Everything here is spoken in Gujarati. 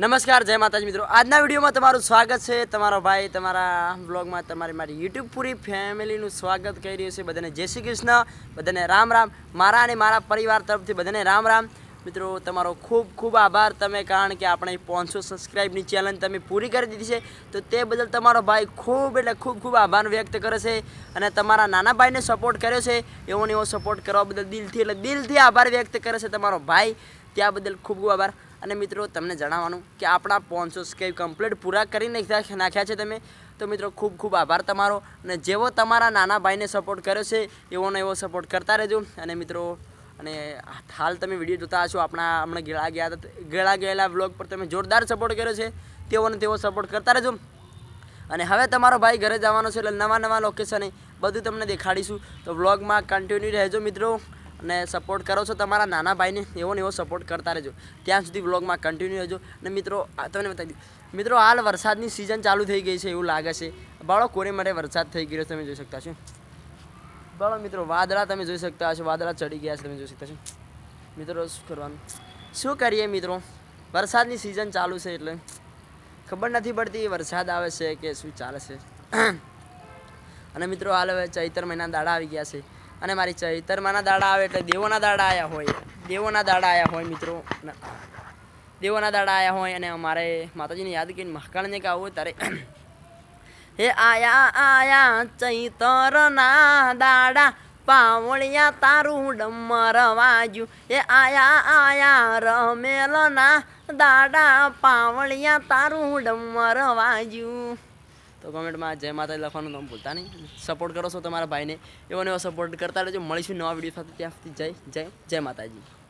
नमस्कार जय माताजी मित्रों आज वीडियो में तमारू स्वागत है। तमारो भाई तमारा ब्लॉग में तमारी मारी यूट्यूब पूरी फैमिली स्वागत कर रही है। बधाने जय श्री कृष्ण, बधाने राम राम। मारा ने मारा परिवार तरफ थी बधाने राम राम। मित्रों तमारो खूब खूब आभार तमे, कारण के आपणे 500 सब्सक्राइबनी चैलेंज तमे पूरी कर दीधी है, तो ते बदल तमारो भाई खूब एटले खूब खूब आभार व्यक्त करे छे। अने तमारा नाना भाई ने सपोर्ट कर्यो छे, एवो ने एवो सपोर्ट करवा बदल दिलथी आभार व्यक्त करे छे तमारो भाई, त्या बदल खूब खूब आभार। અને મિત્રો તમને જણાવવાનું કે આપણા 500 સબસ્ક્રાઇબ કમ્પ્લીટ પૂરા કરી નાખ્યા છે તમે, તો મિત્રો ખૂબ ખૂબ આભાર તમારો। અને જેવો તમારા નાના ભાઈને સપોર્ટ કર્યો છે એવો ને એવો સપોર્ટ કરતા રહેજો। અને મિત્રો અને હાલ તમે વિડીયો જોતા હશો, આપણા હમણાં ગેળા ગયેલા વ્લોગ પર તમે જોરદાર સપોર્ટ કર્યો છે, તેવો ને તેવો સપોર્ટ કરતા રહેજો। અને હવે તમારો ભાઈ ઘરે જવાનો છે, એટલે નવા નવા લોકેશને બધું તમને દેખાડીશું, તો વ્લોગમાં કન્ટિન્યુ રહેજો મિત્રો। અને સપોર્ટ કરો છો તમારા નાના ભાઈને, એવો ને એવો સપોર્ટ કરતા રહેજો, ત્યાં સુધી વ્લોગમાં કન્ટિન્યુ રહેજો। અને મિત્રો તમને બતાવી દઉં, મિત્રો હાલ વરસાદની સિઝન ચાલુ થઈ ગઈ છે એવું લાગે છે। બાળો કોરે માટે વરસાદ થઈ ગયો તમે જોઈ શકતા છો। બાળો મિત્રો વાદળા તમે જોઈ શકતા હશો, વાદળા ચડી ગયા છે તમે જોઈ શકતા છો। મિત્રો શું કરવાનું, શું કરીએ મિત્રો, વરસાદની સિઝન ચાલુ છે એટલે ખબર નથી પડતી વરસાદ આવે છે કે શું ચાલે છે। અને મિત્રો હાલ હવે ચૈત્ર મહિના દાડા આવી ગયા છે, અને મારી ચૈતરમાંના દાડા આવે એટલે દેવોના દાડા આવ્યા હોય મિત્રો, દેવોના દાડા આવ્યા હોય। અને અમારે માતાજીને યાદ કરીને મહાકાળને કે આવું ત્યારે હે આયા આયા ચૈતરના દાડા, પાવળિયા તારું ડમર વાજ્યું, હે આયા આયા રમેલના દાડા, પાવળિયા તારું ડમર વાજ્યું। તો કમેન્ટમાં જય માતાજી લખવાનું તમે ભૂલતા નહીં। સપોર્ટ કરો છો તમારા ભાઈને, એવો ને એવો સપોર્ટ કરતા રહેજો। મળીશું નવા વિડીયો સાથે, ત્યાં સુધી જય માતાજી।